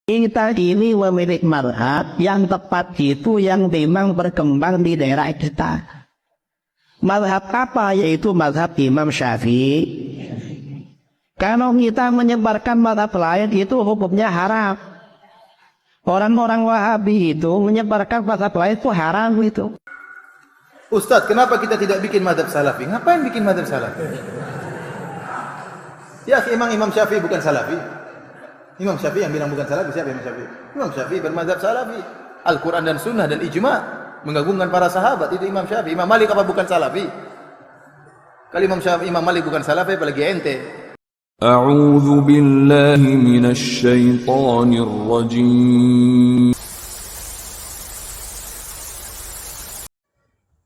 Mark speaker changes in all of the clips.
Speaker 1: Kita ini memiliki mazhab yang tepat itu yang memang berkembang di daerah kita. Mazhab apa? Yaitu mazhab Imam Syafi'i. Kalau kita menyebarkan mazhab lain itu hukumnya haram. Orang-orang Wahabi itu menyebarkan mazhab lain itu haram itu.
Speaker 2: Ustadz, kenapa kita tidak bikin mazhab salafi? Ngapain bikin mazhab salafi? Ya, emang Imam Syafi'i bukan salafi? Imam Syafi'i yang bilang bukan salafi, siapa Imam Syafi'i? Imam Syafi'i bermazhab salafi. Al-Quran dan Sunnah dan Ijma' mengagungkan para sahabat, itu Imam Syafi'i. Imam Malik apa bukan salafi? Kalau Imam Malik bukan salafi, apalagi ente.
Speaker 3: A'udzu billahi minasy syaithanir rajim.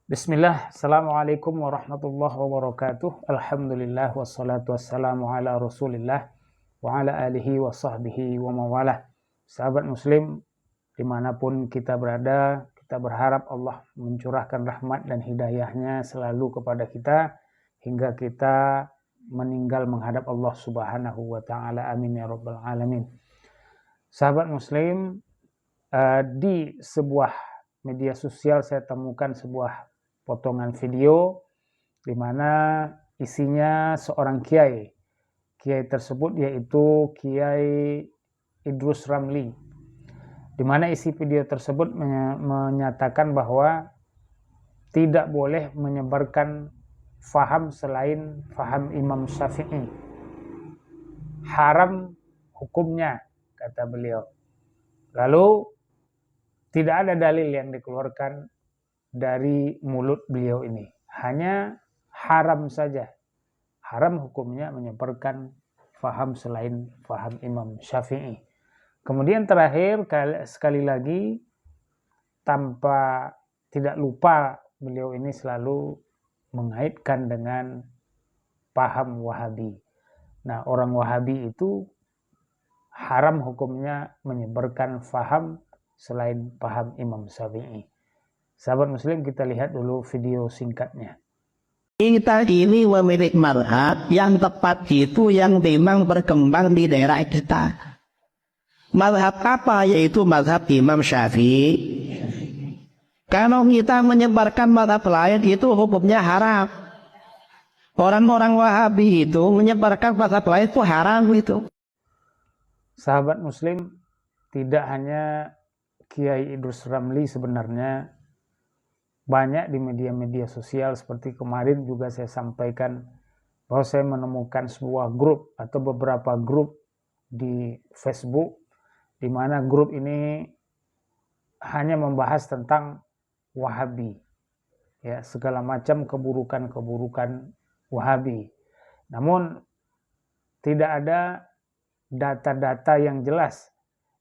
Speaker 4: Bismillah, Assalamualaikum warahmatullahi wabarakatuh. Alhamdulillah, wassalatu wassalamu ala rasulillah wa ala alihi wa sahbihi wa mawalah. Sahabat muslim, dimanapun kita berada, kita berharap Allah mencurahkan rahmat dan hidayahnya selalu kepada kita, hingga kita meninggal menghadap Allah subhanahu wa ta'ala. Amin ya rabbal alamin. Sahabat muslim, di sebuah media sosial saya temukan sebuah potongan video di mana isinya seorang kiai. Kiai tersebut yaitu Kiai Idrus Ramli. Di mana isi video tersebut menyatakan bahwa tidak boleh menyebarkan faham selain faham Imam Syafi'i. Haram hukumnya, kata beliau. Lalu tidak ada dalil yang dikeluarkan dari mulut beliau ini. Hanya haram saja. Haram hukumnya menyebarkan faham selain faham Imam Syafi'i. Kemudian terakhir sekali lagi, tanpa tidak lupa, beliau ini selalu mengaitkan dengan paham Wahabi. Nah, orang Wahabi itu haram hukumnya menyebarkan faham selain paham Imam Syafi'i. Sahabat muslim, kita lihat dulu video singkatnya.
Speaker 1: Kita ini memiliki mazhab yang tepat itu yang memang berkembang di daerah kita. Mazhab apa? Yaitu mazhab Imam Syafi'i. Kalau kita menyebarkan mazhab lain itu hukumnya haram. Orang-orang Wahabi itu menyebarkan mazhab lain itu haram itu.
Speaker 4: Sahabat muslim, tidak hanya Kiai Idrus Ramli, sebenarnya banyak di media-media sosial. Seperti kemarin juga saya sampaikan bahwa saya menemukan sebuah grup atau beberapa grup di Facebook, di mana grup ini hanya membahas tentang Wahabi, ya, segala macam keburukan-keburukan Wahabi. Namun tidak ada data-data yang jelas.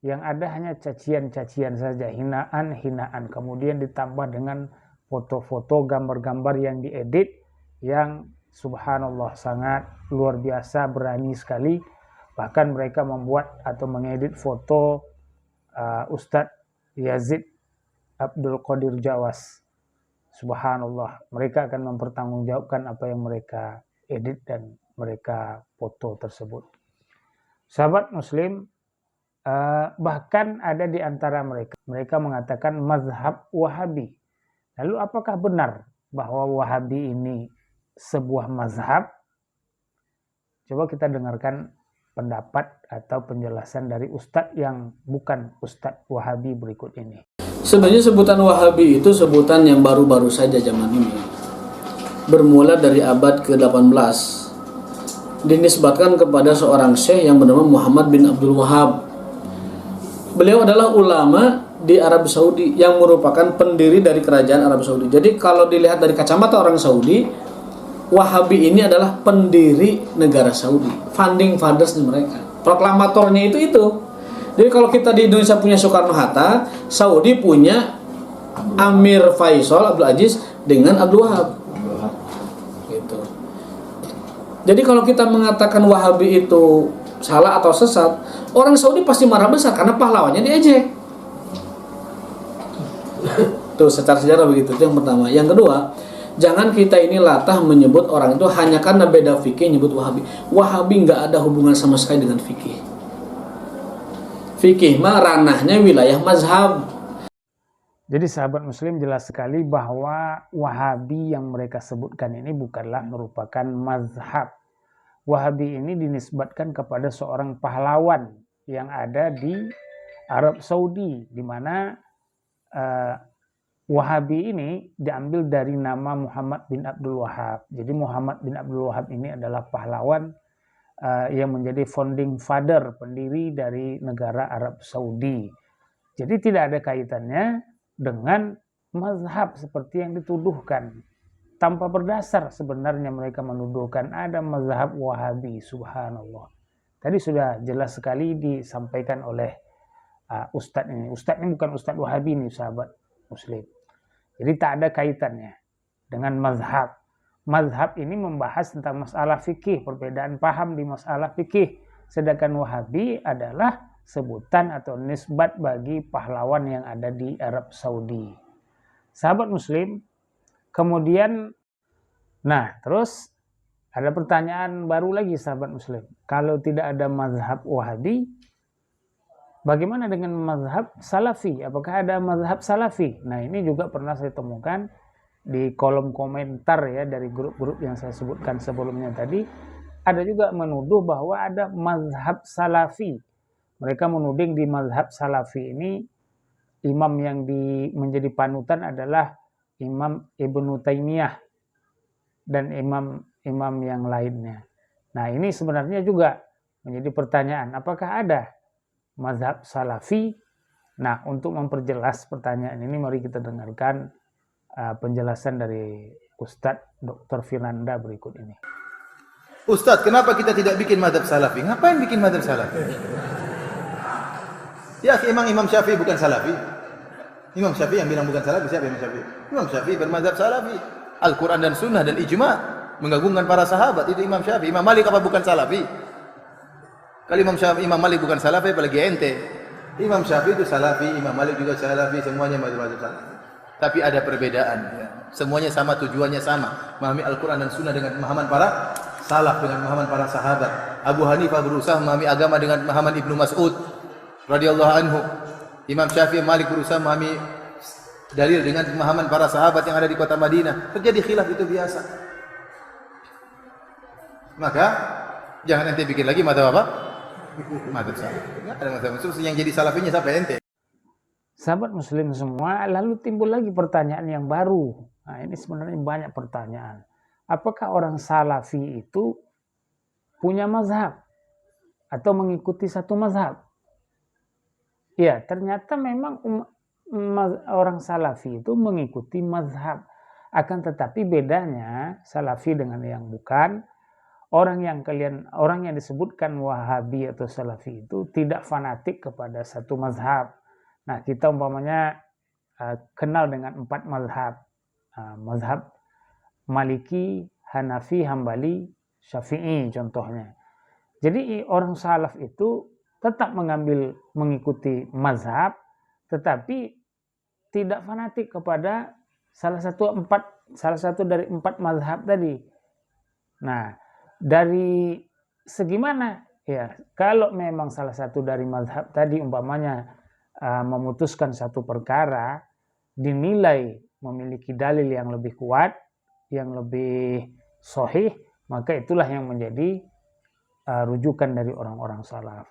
Speaker 4: Yang ada hanya cacian-cacian saja, hinaan-hinaan. Kemudian ditambah dengan foto-foto, gambar-gambar yang diedit, yang subhanallah sangat luar biasa, berani sekali. Bahkan mereka membuat atau mengedit foto Ustadz Yazid Abdul Qadir Jawas. Subhanallah, mereka akan mempertanggungjawabkan apa yang mereka edit dan mereka foto tersebut. Sahabat muslim, bahkan ada di antara mereka mengatakan mazhab Wahabi. Lalu apakah benar bahwa Wahabi ini sebuah mazhab? Coba kita dengarkan pendapat atau penjelasan dari Ustadz yang bukan Ustadz Wahabi berikut ini.
Speaker 5: Sebenarnya sebutan Wahabi itu sebutan yang baru-baru saja zaman ini. Bermula dari abad ke-18. Dinisbatkan kepada seorang syekh yang bernama Muhammad bin Abdul Wahab. Beliau adalah ulama di Arab Saudi yang merupakan pendiri dari kerajaan Arab Saudi. Jadi kalau dilihat dari kacamata orang Saudi, Wahabi ini adalah pendiri negara Saudi, founding fathers mereka. Proklamatornya itu. Jadi kalau kita di Indonesia punya Soekarno-Hatta, Saudi punya Amir Faisal Abdul Aziz dengan Abdul Wahab. Gitu. Jadi kalau kita mengatakan Wahabi itu salah atau sesat, orang Saudi pasti marah besar karena pahlawannya diejek. Tuh, secara sejarah begitu. Itu yang pertama. Yang kedua, jangan kita ini latah menyebut orang itu hanya karena beda fikih nyebut Wahabi. Wahabi nggak ada hubungan sama sekali dengan fikih. fikih mah ranahnya wilayah mazhab.
Speaker 4: Jadi sahabat muslim jelas sekali bahwa Wahabi yang mereka sebutkan ini bukanlah merupakan mazhab. Wahabi ini dinisbatkan kepada seorang pahlawan yang ada di Arab Saudi, di mana Wahabi ini diambil dari nama Muhammad bin Abdul Wahab. Jadi Muhammad bin Abdul Wahab ini adalah pahlawan yang menjadi founding father, pendiri dari negara Arab Saudi. Jadi tidak ada kaitannya dengan mazhab seperti yang dituduhkan. Tanpa berdasar sebenarnya mereka menuduhkan ada mazhab Wahabi, subhanallah. Tadi sudah jelas sekali disampaikan oleh Ustadz ini. Ustadz ini bukan Ustadz Wahabi nih sahabat muslim. Jadi tak ada kaitannya dengan mazhab. Mazhab ini membahas tentang masalah fikih, perbedaan paham di masalah fikih. Sedangkan Wahabi adalah sebutan atau nisbat bagi pahlawan yang ada di Arab Saudi. Sahabat muslim, kemudian terus ada pertanyaan baru lagi sahabat muslim. Kalau tidak ada mazhab Wahabi, bagaimana dengan mazhab Salafi? Apakah ada mazhab Salafi? Nah, ini juga pernah saya temukan di kolom komentar ya dari grup-grup yang saya sebutkan sebelumnya tadi. Ada juga menuduh bahwa ada mazhab Salafi. Mereka menuding di mazhab Salafi ini imam yang menjadi panutan adalah Imam Ibnu Taimiyah dan imam-imam yang lainnya. Nah, ini sebenarnya juga menjadi pertanyaan, apakah ada mazhab Salafi? Nah, untuk memperjelas pertanyaan ini mari kita dengarkan penjelasan dari Ustadz Dr. Firanda berikut ini.
Speaker 2: Ustadz, kenapa kita tidak bikin mazhab Salafi? Ngapain bikin mazhab Salafi? Ya, Imam Syafi'i bukan Salafi. Imam Syafi'i yang bilang bukan Salafi, siapa Imam Syafi'i? Imam Syafi'i bermazhab Salafi. Al-Quran dan Sunnah dan Ijma' mengagungkan para sahabat, itu Imam Syafi'i. Imam Malik apa bukan Salafi? Kalau Imam Malik bukan Salafi, apalagi ente. Imam Syafi'i itu Salafi, Imam Malik juga Salafi, semuanya mazhab Salafi. Tapi ada perbedaan. Ya. Semuanya sama, tujuannya sama. Memahami Al-Quran dan Sunnah dengan pemahaman para salaf, dengan pemahaman para sahabat. Abu Hanifah berusaha memahami agama dengan pemahaman Ibnu Mas'ud radhiyallahu anhu. Imam Syafi'i Malik berusaha memahami dalil dengan pemahaman para sahabat yang ada di kota Madinah. Terjadi khilaf, itu biasa. Maka jangan ente bikin lagi mazhab apa? Mazhab Salafi. Enggak ada mazhab Salafi. Yang jadi salafinya siapa ente?
Speaker 4: Sahabat muslim semua, lalu timbul lagi pertanyaan yang baru. Nah, ini sebenarnya banyak pertanyaan. Apakah orang Salafi itu punya mazhab atau mengikuti satu mazhab? Ya, ternyata memang orang Salafi itu mengikuti mazhab. Akan tetapi bedanya Salafi dengan yang bukan, orang yang disebutkan Wahabi atau Salafi itu tidak fanatik kepada satu mazhab. Nah, kita umpamanya kenal dengan 4 mazhab. Mazhab Maliki, Hanafi, Hambali, Syafi'i contohnya. Jadi orang salaf itu tetap mengikuti mazhab, tetapi tidak fanatik kepada salah satu dari 4 mazhab tadi. Nah, dari segi mana? Ya, kalau memang salah satu dari mazhab tadi umpamanya memutuskan satu perkara, dinilai memiliki dalil yang lebih kuat, yang lebih sahih, maka itulah yang menjadi rujukan dari orang-orang salaf.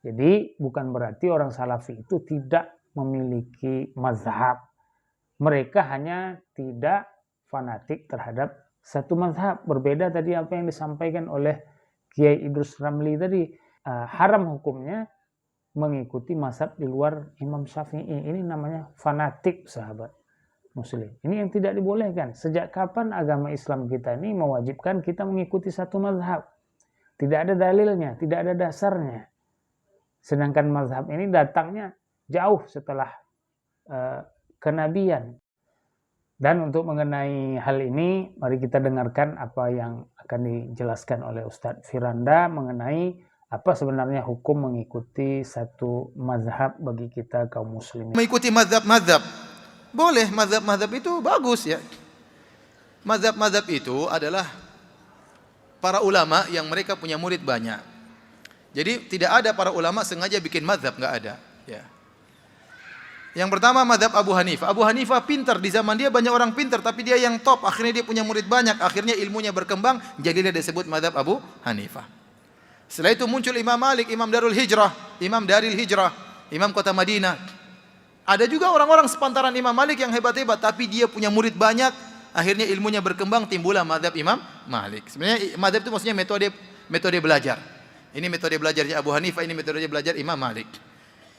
Speaker 4: Jadi bukan berarti orang salafi itu tidak memiliki mazhab. Mereka hanya tidak fanatik terhadap satu mazhab. Berbeda tadi apa yang disampaikan oleh Kiai Idrus Ramli tadi, haram hukumnya mengikuti mazhab di luar Imam Syafi'i. Ini namanya fanatik sahabat muslim. Ini yang tidak dibolehkan. Sejak kapan agama Islam kita ini mewajibkan kita mengikuti satu mazhab? Tidak ada dalilnya, tidak ada dasarnya. Sedangkan mazhab ini datangnya jauh setelah kenabian. Dan untuk mengenai hal ini, mari kita dengarkan apa yang akan dijelaskan oleh Ustadz Firanda mengenai apa sebenarnya hukum mengikuti satu mazhab bagi kita kaum muslimin.
Speaker 2: Mengikuti mazhab-mazhab. Boleh, mazhab-mazhab itu bagus ya. Mazhab-mazhab itu adalah para ulama yang mereka punya murid banyak. Jadi tidak ada para ulama sengaja bikin mazhab, nggak ada. Ya. Yang pertama mazhab Abu Hanifah. Abu Hanifah pintar, di zaman dia banyak orang pintar, tapi dia yang top. Akhirnya dia punya murid banyak, akhirnya ilmunya berkembang, jadilah disebut mazhab Abu Hanifah. Setelah itu muncul Imam Malik, Imam Darul Hijrah, Imam kota Madinah. Ada juga orang-orang sepantaran Imam Malik yang hebat-hebat, tapi dia punya murid banyak, akhirnya ilmunya berkembang, timbullah mazhab Imam Malik. Sebenarnya mazhab itu maksudnya metode belajar. Ini metode belajarnya Abu Hanifah, ini metode belajar Imam Malik.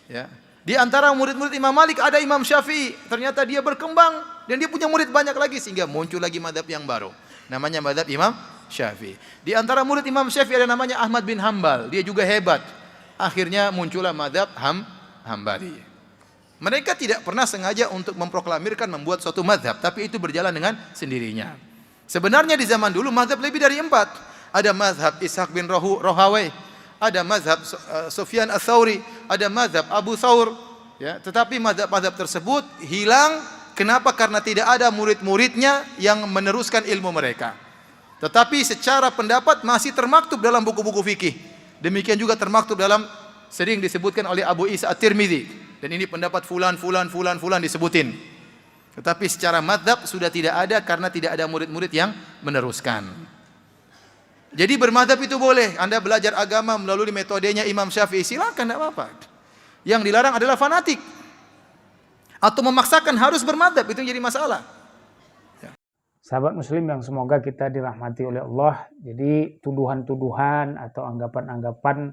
Speaker 2: Ya. Di antara murid-murid Imam Malik ada Imam Syafi'i. Ternyata dia berkembang dan dia punya murid banyak lagi sehingga muncul lagi mazhab yang baru. Namanya mazhab Imam Syafi'i. Di antara murid Imam Syafi'i ada namanya Ahmad bin Hambal. Dia juga hebat. Akhirnya muncullah mazhab Hambali. Mereka tidak pernah sengaja untuk memproklamirkan membuat suatu mazhab, tapi itu berjalan dengan sendirinya. Sebenarnya di zaman dulu mazhab lebih dari 4. Ada mazhab Ishaq bin Rohawai, ada mazhab Sufyan Ats-Tsauri, ada mazhab Abu Thawr. Ya, tetapi mazhab-mazhab tersebut hilang. Kenapa? Karena tidak ada murid-muridnya yang meneruskan ilmu mereka. Tetapi secara pendapat masih termaktub dalam buku-buku fikih. Demikian juga termaktub dalam, sering disebutkan oleh Abu Isa At-Tirmidzi. Dan ini pendapat fulan disebutin. Tetapi secara mazhab sudah tidak ada karena tidak ada murid-murid yang meneruskan. Jadi bermadzhab itu boleh. Anda belajar agama melalui metodenya Imam Syafi'i, silakan, tidak apa-apa. Yang dilarang adalah fanatik atau memaksakan harus bermadzhab, itu jadi masalah.
Speaker 4: Sahabat muslim yang semoga kita dirahmati oleh Allah. Jadi tuduhan-tuduhan atau anggapan-anggapan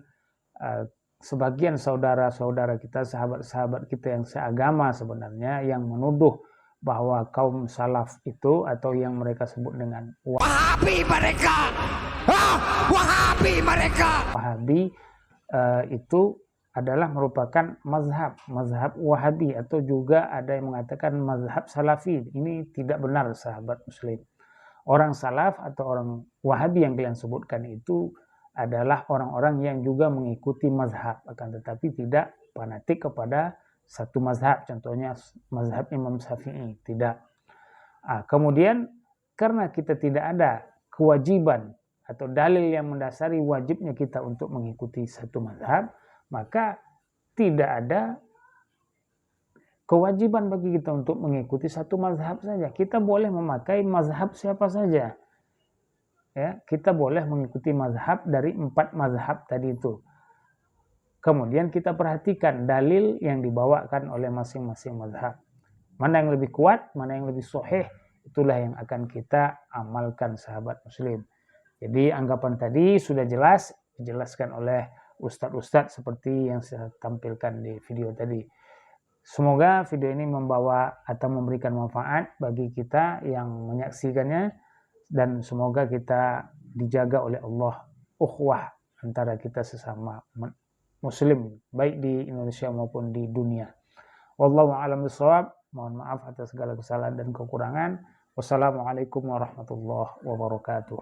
Speaker 4: sebagian saudara-saudara kita, sahabat-sahabat kita yang seagama sebenarnya, yang menuduh bahwa kaum salaf itu atau yang mereka sebut dengan Wahabi mereka. Wahabi itu adalah merupakan mazhab Wahabi, atau juga ada yang mengatakan mazhab Salafi. Ini tidak benar, sahabat muslim. Orang salaf atau orang Wahabi yang kalian sebutkan itu adalah orang-orang yang juga mengikuti mazhab, akan tetapi tidak fanatik kepada satu mazhab, contohnya mazhab Imam Syafi'i, tidak. Kemudian karena kita tidak ada kewajiban atau dalil yang mendasari wajibnya kita untuk mengikuti satu mazhab, maka tidak ada kewajiban bagi kita untuk mengikuti satu mazhab saja. Kita boleh memakai mazhab siapa saja. Ya, kita boleh mengikuti mazhab dari 4 mazhab tadi itu. Kemudian kita perhatikan dalil yang dibawakan oleh masing-masing mazhab. Mana yang lebih kuat, mana yang lebih sahih, itulah yang akan kita amalkan, sahabat muslim. Jadi anggapan tadi sudah jelas, dijelaskan oleh ustadz-ustadz seperti yang saya tampilkan di video tadi. Semoga video ini membawa atau memberikan manfaat bagi kita yang menyaksikannya, dan semoga kita dijaga oleh Allah ukhuwah antara kita sesama muslim, baik di Indonesia maupun di dunia. Wallahu a'lam bishawab. Mohon maaf atas segala kesalahan dan kekurangan. Wassalamualaikum warahmatullahi wabarakatuh.